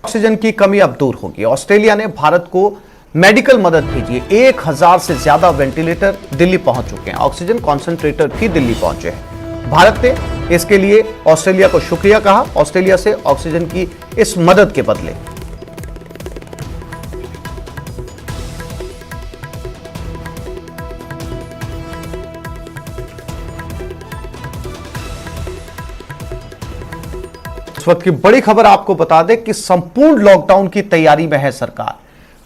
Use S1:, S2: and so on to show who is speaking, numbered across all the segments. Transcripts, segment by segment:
S1: Oxygen की कमी अब दूर होगी। ऑस्ट्रेलिया ने भारत को मेडिकल मदद भेजी है। 1000 से ज्यादा वेंटिलेटर दिल्ली पहुंच चुके हैं। ऑक्सीजन कॉन्सेंट्रेटर भी दिल्ली पहुंचे हैं। भारत ने इसके लिए ऑस्ट्रेलिया को शुक्रिया कहा। ऑस्ट्रेलिया से ऑक्सीजन की इस मदद के बदले इस वक्त की बड़ी खबर आपको बता दें कि संपूर्ण लॉकडाउन की तैयारी में है सरकार।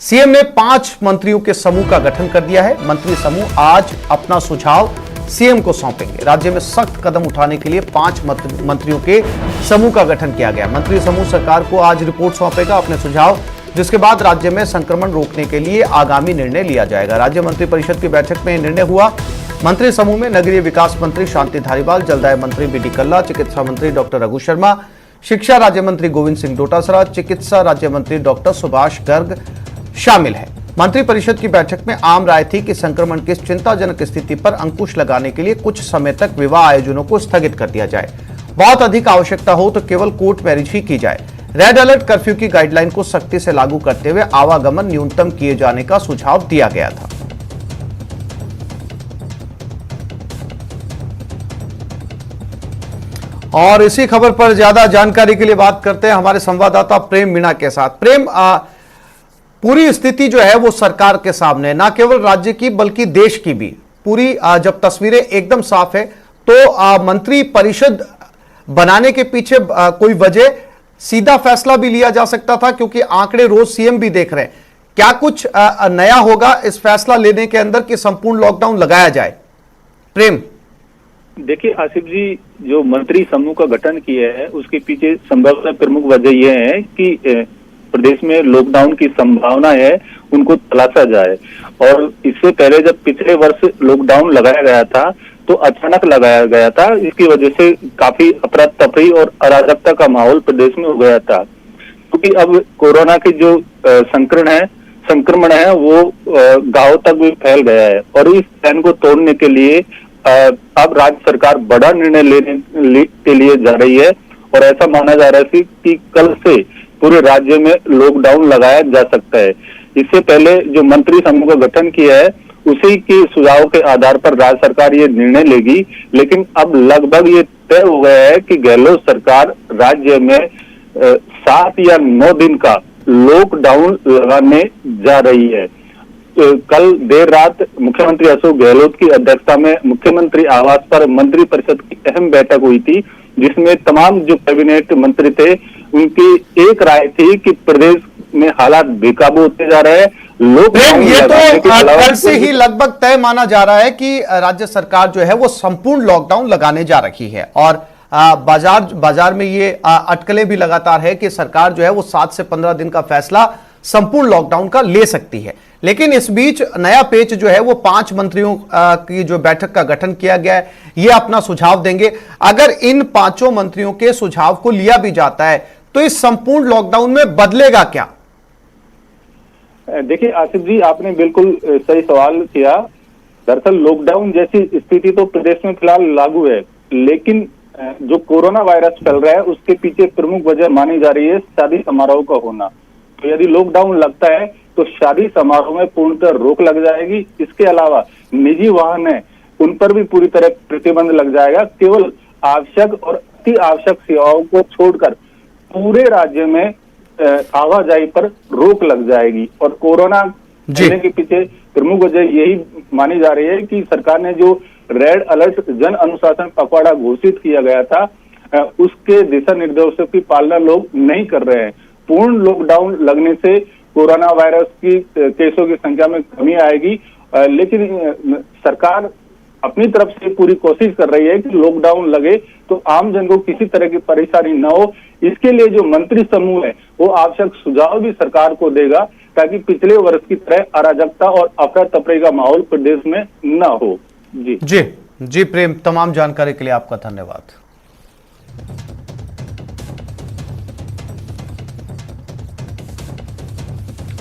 S1: सीएम ने 5 मंत्रियों के समूह का गठन कर दिया है। मंत्री समूह आज अपना सुझाव सीएम को सौंपेंगे। राज्य में सख्त कदम उठाने के लिए 5 मंत्रियों के समूह का गठन किया गया। मंत्री समूह सरकार को आज रिपोर्ट सौंपेगा अपने सुझाव, जिसके बाद राज्य में संक्रमण रोकने के लिए आगामी निर्णय लिया जाएगा। राज्य मंत्रिपरिषद की बैठक में निर्णय हुआ। मंत्री समूह में नगरीय विकास मंत्री शांति धारीवाल, जलदाय मंत्री बीडी कल्ला, चिकित्सा मंत्री डॉक्टर रघु शर्मा, शिक्षा राज्य मंत्री गोविंद सिंह डोटासरा, चिकित्सा राज्य मंत्री डॉक्टर सुभाष गर्ग शामिल है। मंत्रिपरिषद की बैठक में आम राय थी कि संक्रमण की चिंताजनक स्थिति पर अंकुश लगाने के लिए कुछ समय तक विवाह आयोजनों को स्थगित कर दिया जाए। बहुत अधिक आवश्यकता हो तो केवल कोर्ट मैरिज ही की जाए। रेड अलर्ट कर्फ्यू की गाइडलाइन को सख्ती से लागू करते हुए आवागमन न्यूनतम किए जाने का सुझाव दिया गया था। और इसी खबर पर ज्यादा जानकारी के लिए बात करते हैं हमारे संवाददाता प्रेम मीणा के साथ। प्रेम, पूरी स्थिति जो है वो सरकार के सामने, ना केवल राज्य की बल्कि देश की भी पूरी जब तस्वीरें एकदम साफ है तो मंत्री परिषद बनाने के पीछे कोई वजह, सीधा फैसला भी लिया जा सकता था क्योंकि आंकड़े रोज सीएम भी देख रहे हैं। क्या कुछ नया होगा इस फैसला लेने के अंदर कि संपूर्ण लॉकडाउन लगाया जाए? प्रेम,
S2: देखिए आसिफ जी, जो मंत्री समूह का गठन किया है उसके पीछे संभवतः प्रमुख वजह यह है कि प्रदेश में लॉकडाउन की संभावना है उनको तलाशा जाए। और इससे पहले जब पिछले वर्ष लॉकडाउन लगाया गया था तो अचानक लगाया गया था। इसकी वजह से काफी अफरा तफरी और अराजकता का माहौल प्रदेश में हो गया था, क्योंकि अब कोरोना की जो संक्रमण है वो गांव तक भी फैल गया है। और इस चैन को तोड़ने के लिए अब राज्य सरकार बड़ा निर्णय लेने के लिए जा रही है और ऐसा माना जा रहा है कि कल से पूरे राज्य में लॉकडाउन लगाया जा सकता है। इससे पहले जो मंत्री समूह का गठन किया है उसी के सुझाव के आधार पर राज्य सरकार ये निर्णय लेगी, लेकिन अब लगभग ये तय हो गया है कि गहलोत सरकार राज्य में 7 या 9 दिन का लॉकडाउन लगाने जा रही है। कल देर रात मुख्यमंत्री अशोक गहलोत की अध्यक्षता में मुख्यमंत्री आवास पर मंत्रिपरिषद की अहम बैठक हुई थी, जिसमें तमाम जो कैबिनेट मंत्री थे उनकी एक राय थी कि प्रदेश में हालात बेकाबू होते जा रहे हैं।
S1: ये तो कल से ही लगभग तय माना जा रहा है कि राज्य सरकार जो है वो संपूर्ण लॉकडाउन लगाने जा रही है और बाजार में ये अटकलें भी लगातार है कि सरकार जो है वो 7 से 15 दिन का फैसला संपूर्ण लॉकडाउन का ले सकती है। लेकिन इस बीच नया पेच जो है वो 5 मंत्रियों की जो बैठक का गठन किया गया है, ये अपना सुझाव देंगे। अगर इन 5 मंत्रियों के सुझाव को लिया भी जाता है तो इस संपूर्ण लॉकडाउन में बदलेगा क्या?
S2: देखिए आसिफ जी, आपने बिल्कुल सही सवाल किया। दरअसल लॉकडाउन जैसी स्थिति तो प्रदेश में फिलहाल लागू है, लेकिन जो कोरोना वायरस फैल रहा है उसके पीछे प्रमुख वजह मानी जा रही है शादी समारोह का होना। तो यदि लॉकडाउन लगता है तो शादी समारोह में पूर्णतः रोक लग जाएगी। इसके अलावा निजी वाहन है उन पर भी पूरी तरह प्रतिबंध लग जाएगा। केवल आवश्यक और अति आवश्यक सेवाओं को छोड़कर पूरे राज्य में आवाजाही पर रोक लग जाएगी। और कोरोना फैलने के पीछे प्रमुख वजह यही मानी जा रही है कि सरकार ने जो रेड अलर्ट जन अनुशासन पखवाड़ा घोषित किया गया था उसके दिशा निर्देशों की पालना लोग नहीं कर रहे हैं। पूर्ण लॉकडाउन लगने से कोरोना वायरस की केसों की संख्या में कमी आएगी, लेकिन सरकार अपनी तरफ से पूरी कोशिश कर रही है कि लॉकडाउन लगे तो आम जन को किसी तरह की परेशानी न हो। इसके लिए जो मंत्री समूह है वो आवश्यक सुझाव भी सरकार को देगा ताकि पिछले वर्ष की तरह अराजकता और अफरा तफरी का माहौल प्रदेश में न हो।
S1: जी प्रेम, तमाम जानकारी के लिए आपका धन्यवाद।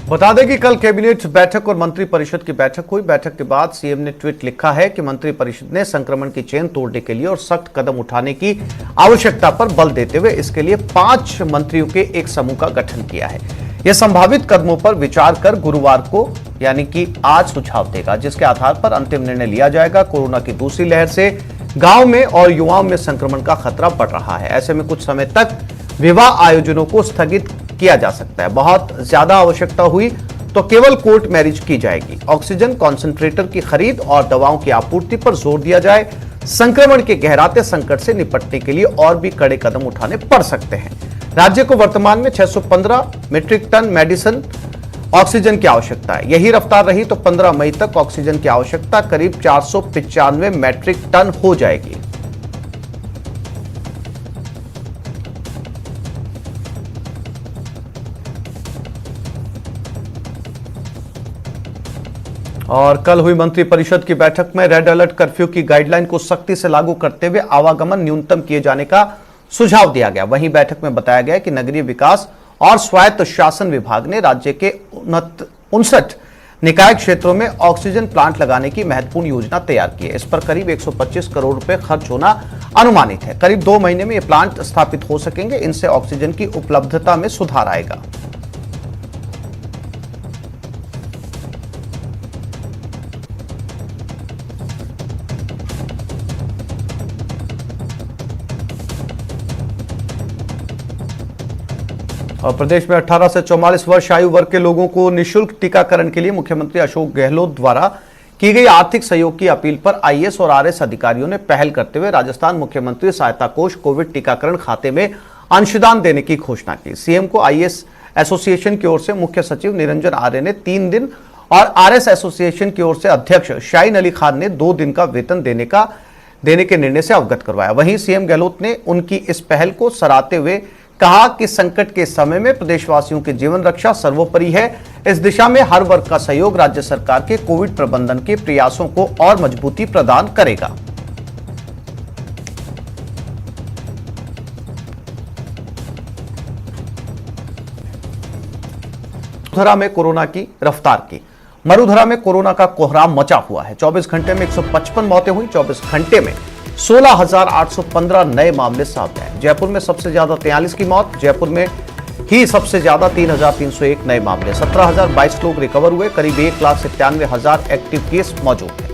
S1: बता दें कि कल कैबिनेट बैठक और मंत्री परिषद की बैठक हुई। बैठक के बाद सीएम ने ट्वीट लिखा है कि मंत्री परिषद ने संक्रमण की चेन तोड़ने के लिए और सख्त कदम उठाने की आवश्यकता पर बल देते हुए इसके लिए 5 मंत्रियों के एक समूह का गठन किया है। यह संभावित कदमों पर विचार कर गुरुवार को यानी कि आज सुझाव देगा, जिसके आधार पर अंतिम निर्णय लिया जाएगा। कोरोना की दूसरी लहर से गांव में और युवाओं में संक्रमण का खतरा बढ़ रहा है। ऐसे में कुछ समय तक विवाह आयोजनों को स्थगित किया जा सकता है। बहुत ज्यादा आवश्यकता हुई तो केवल कोर्ट मैरिज की जाएगी। ऑक्सीजन कॉन्सेंट्रेटर की खरीद और दवाओं की आपूर्ति पर जोर दिया जाए। संक्रमण के गहराते संकट से निपटने के लिए और भी कड़े कदम उठाने पड़ सकते हैं। राज्य को वर्तमान में 615 मीट्रिक टन मेडिसिन ऑक्सीजन की आवश्यकता है। यही रफ्तार रही तो 15 मई तक ऑक्सीजन की आवश्यकता करीब 495 मीट्रिक टन हो जाएगी। और कल हुई मंत्रिपरिषद की बैठक में रेड अलर्ट कर्फ्यू की गाइडलाइन को सख्ती से लागू करते हुए आवागमन न्यूनतम किए जाने का सुझाव दिया गया। वहीं बैठक में बताया गया कि नगरीय विकास और स्वायत्त शासन विभाग ने राज्य के 59 निकाय क्षेत्रों में ऑक्सीजन प्लांट लगाने की महत्वपूर्ण योजना तैयार की है। इस पर करीब 125 करोड़ रुपए खर्च होना अनुमानित है। करीब 2 महीने में ये प्लांट स्थापित हो सकेंगे। इनसे ऑक्सीजन की उपलब्धता में सुधार आएगा। और प्रदेश में 18 से 44 वर्ष आयु वर्ग के लोगों को निःशुल्क टीकाकरण के लिए मुख्यमंत्री अशोक गहलोत द्वारा की गई आर्थिक सहयोग की अपील पर आईएएस और आरएस अधिकारियों ने पहल करते हुए राजस्थान मुख्यमंत्री सहायता कोष कोविड टीकाकरण खाते में अंशदान देने की घोषणा की। सीएम को आईएएस एसोसिएशन की ओर से मुख्य सचिव निरंजन आर्य ने 3 दिन और आरएस एसोसिएशन की ओर से अध्यक्ष शाहीन अली खान ने 2 दिन का वेतन देने के निर्णय से अवगत करवाया। वहीं सीएम गहलोत ने उनकी इस पहल को सराहते हुए कहा कि संकट के समय में प्रदेशवासियों की जीवन रक्षा सर्वोपरि है। इस दिशा में हर वर्ग का सहयोग राज्य सरकार के कोविड प्रबंधन के प्रयासों को और मजबूती प्रदान करेगा। मरुधरा में कोरोना की रफ्तार की। मरुधरा में कोरोना का कोहराम मचा हुआ है। 24 घंटे में 155 मौतें हुई। 24 घंटे में 16,815 नए मामले सामने आए। जयपुर में सबसे ज्यादा 43 की मौत। जयपुर में ही सबसे ज्यादा 3,301 नए मामले। 17,022 लोग रिकवर हुए। करीब 1,97,000 एक्टिव केस मौजूद हैं।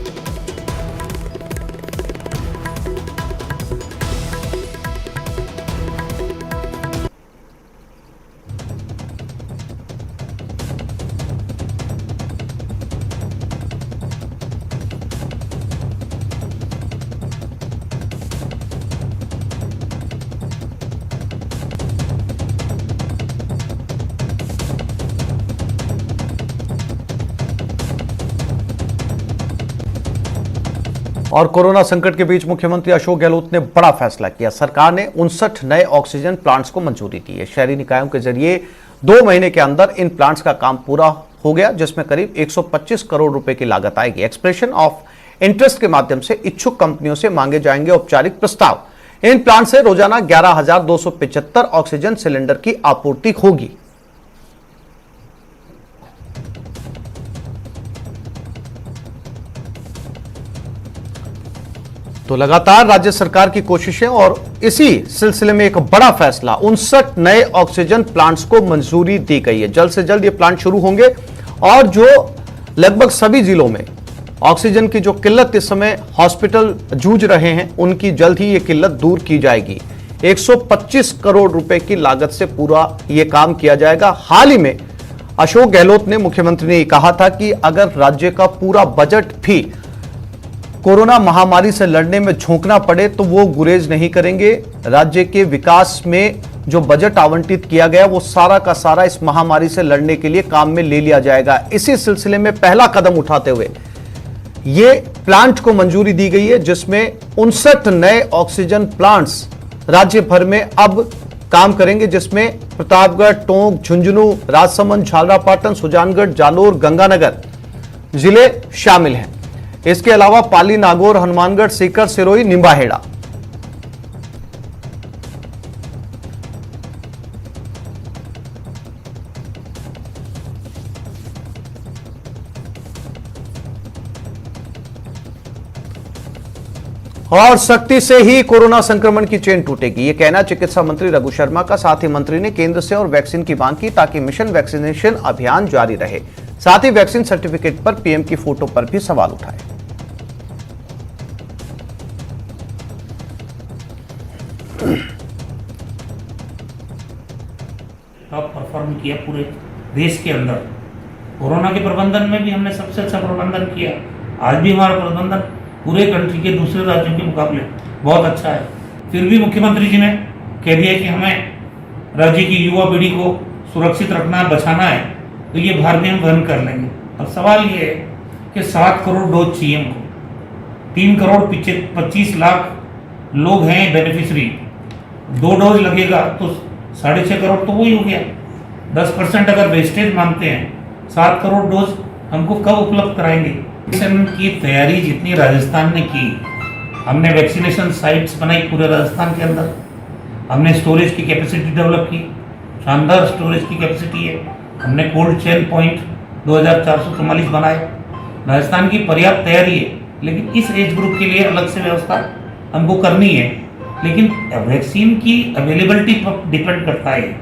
S1: और कोरोना संकट के बीच मुख्यमंत्री अशोक गहलोत ने बड़ा फैसला किया। सरकार ने 59 नए ऑक्सीजन प्लांट्स को मंजूरी दी है। शहरी निकायों के जरिए 2 महीने के अंदर इन प्लांट्स का काम पूरा हो गया, जिसमें करीब 125 करोड़ रुपए की लागत आएगी। एक्सप्रेशन ऑफ इंटरेस्ट के माध्यम से इच्छुक कंपनियों से मांगे जाएंगे औपचारिक प्रस्ताव। इन प्लांट से रोजाना 11,275 ऑक्सीजन सिलेंडर की आपूर्ति होगी। तो लगातार राज्य सरकार की कोशिशें और इसी सिलसिले में एक बड़ा फैसला, 59 नए ऑक्सीजन प्लांट्स को मंजूरी दी गई है। जल्द से जल्द ये प्लांट शुरू होंगे और जो लगभग सभी जिलों में ऑक्सीजन की जो किल्लत इस समय हॉस्पिटल जूझ रहे हैं, उनकी जल्द ही ये किल्लत दूर की जाएगी। 125 करोड़ रुपए की लागत से पूरा ये काम किया जाएगा। हाल ही में अशोक गहलोत ने, मुख्यमंत्री ने कहा था कि अगर राज्य का पूरा बजट भी कोरोना महामारी से लड़ने में झोंकना पड़े तो वो गुरेज नहीं करेंगे। राज्य के विकास में जो बजट आवंटित किया गया वो सारा का सारा इस महामारी से लड़ने के लिए काम में ले लिया जाएगा। इसी सिलसिले में पहला कदम उठाते हुए ये प्लांट को मंजूरी दी गई है, जिसमें 59 नए ऑक्सीजन प्लांट्स राज्य भर में अब काम करेंगे, जिसमें प्रतापगढ़, टोंक, झुंझुनू, राजसमंद, झालरापाटन, सुजानगढ़, जालोर, गंगानगर जिले शामिल हैं। इसके अलावा पाली, नागौर, हनुमानगढ़, सीकर, सिरोही, निम्बाहेड़ा। और सख्ती से ही कोरोना संक्रमण की चेन टूटेगी, ये कहना चिकित्सा मंत्री रघु शर्मा का। साथ ही मंत्री ने केंद्र से और वैक्सीन की मांग की ताकि मिशन वैक्सीनेशन अभियान जारी रहे। साथ ही वैक्सीन सर्टिफिकेट पर पीएम की फोटो पर भी सवाल उठाए।
S3: टॉप परफॉर्म किया पूरे देश के अंदर। कोरोना के प्रबंधन में भी हमने सबसे अच्छा प्रबंधन किया। आज भी हमारा प्रबंधन पूरे कंट्री के दूसरे राज्यों के मुकाबले बहुत अच्छा है। फिर भी मुख्यमंत्री जी ने कह दिया कि हमें राज्य की युवा पीढ़ी को सुरक्षित रखना, बचाना है, तो ये भार भी हम वहन कर लेंगे। अब सवाल ये है कि 7 करोड़ डोज चाहिए हमको, 3 करोड़ 25 लाख लोग हैं बेनिफिशरी, 2 डोज लगेगा तो 6.5 करोड़ तो वही हो गया। 10% अगर वेस्टेज मानते हैं, 7 करोड़ डोज हमको कब उपलब्ध कराएंगे? वैक्सीनेशन की तैयारी जितनी राजस्थान ने की, हमने वैक्सीनेशन साइट्स बनाई पूरे राजस्थान के अंदर, हमने स्टोरेज की कैपेसिटी डेवलप की, शानदार स्टोरेज की कैपेसिटी है। हमने कोल्ड चेन पॉइंट 2444 बनाए। राजस्थान की पर्याप्त तैयारी है, लेकिन इस एज ग्रुप के लिए अलग से व्यवस्था हमको करनी है। लेकिन वैक्सीन की अवेलेबिलिटी पर डिपेंड करता है।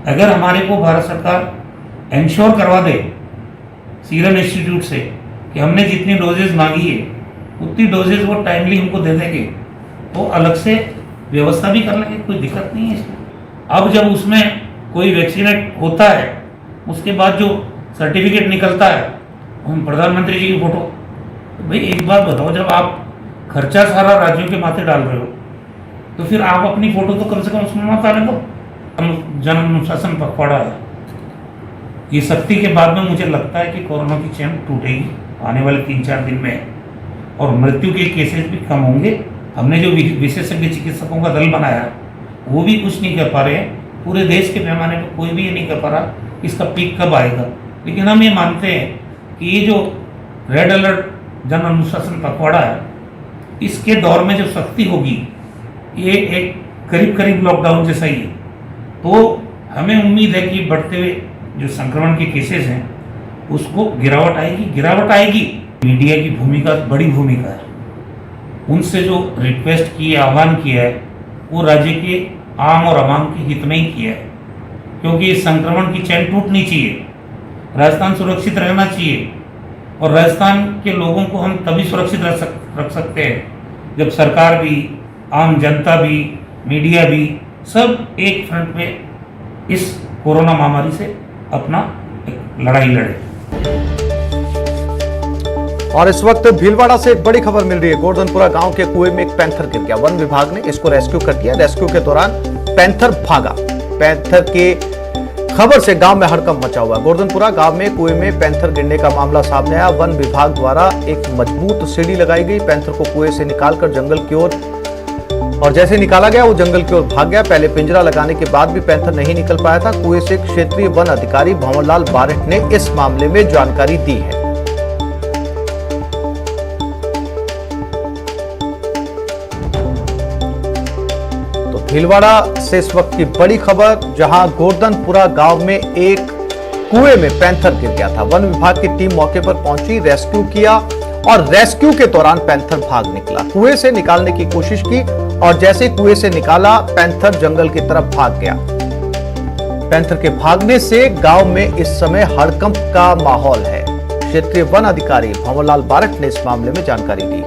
S3: अगर हमारे को भारत सरकार इंश्योर करवा दे सीरम इंस्टीट्यूट से कि हमने जितनी डोजेज मांगी है उतनी डोजेज वो टाइमली हमको दे देंगे, तो अलग से व्यवस्था भी कर लेंगे, कोई दिक्कत नहीं है इसमें। अब जब उसमें कोई वैक्सीनेट होता है, उसके बाद जो सर्टिफिकेट निकलता है, हम प्रधानमंत्री जी की फोटो, तो भाई एक बात बताओ, जब आप खर्चा सारा राज्यों के माथे डाल रहे हो तो फिर आप अपनी फोटो तो कम से कम उसमें मत डालें। तो जन अनुशासन पखवाड़ा है, ये सख्ती के बाद में मुझे लगता है कि कोरोना की चेन टूटेगी आने वाले 3-4 दिन में, और मृत्यु के केसेस भी कम होंगे। हमने जो विशेषज्ञ चिकित्सकों का दल बनाया वो भी कुछ नहीं कर पा रहे हैं। पूरे देश के पैमाने पर कोई भी ये नहीं कर पा रहा इसका पीक कब आएगा। लेकिन हम ये मानते हैं कि ये जो रेड अलर्ट जन अनुशासन पखवाड़ा है, इसके दौर में जो सख्ती होगी, ये एक करीब करीब लॉकडाउन जैसा ही है। तो हमें उम्मीद है कि बढ़ते हुए जो संक्रमण के केसेस हैं उसको गिरावट आएगी। मीडिया की भूमिका बड़ी भूमिका है। उनसे जो रिक्वेस्ट की है, आह्वान किया है, वो राज्य के आम और आवाम के हित में ही किया है, क्योंकि इस संक्रमण की चैन टूटनी चाहिए, राजस्थान सुरक्षित रहना चाहिए। और राजस्थान के लोगों को हम तभी सुरक्षित रख सकते हैं जब सरकार भी, आम जनता भी, मीडिया भी सब एक फ्रंट में इस कोरोना महामारी से अपना लड़ाई लड़े।
S1: और इस वक्त भीलवाड़ा से एक बड़ी खबर मिल रही है। गोवर्धनपुरा गांव के कुएं में एक पैंथर गिर गया। वन विभाग ने इसको रेस्क्यू कर दिया। रेस्क्यू के दौरान पैंथर भागा। पैंथर के खबर से गांव में हड़कंप मचा हुआ। गोवर्धनपुरा गांव में कुएं में पैंथर गिरने का मामला सामने आया। वन विभाग द्वारा एक मजबूत सीढ़ी लगाई गई। पैंथर को कुएं से निकालकर जंगल की ओर, और जैसे निकाला गया वो जंगल की ओर भाग गया। पहले पिंजरा लगाने के बाद भी पैंथर नहीं निकल पाया था। कुएं से क्षेत्रीय वन अधिकारी भंवरलाल बारठ ने इस मामले में जानकारी दी है। भीलवाड़ा से इस वक्त की बड़ी खबर, जहां गोवर्धनपुरा गांव में एक कुएं में पैंथर गिर गया था। वन विभाग की टीम मौके पर पहुंची, रेस्क्यू किया और रेस्क्यू के दौरान पैंथर भाग निकला। कुएं से निकालने की कोशिश की और जैसे कुएं से निकाला, पैंथर जंगल की तरफ भाग गया। पैंथर के भागने से गांव में इस समय हड़कंप का माहौल है। क्षेत्रीय वन अधिकारी भंवरलाल बारठ ने इस मामले में जानकारी दी।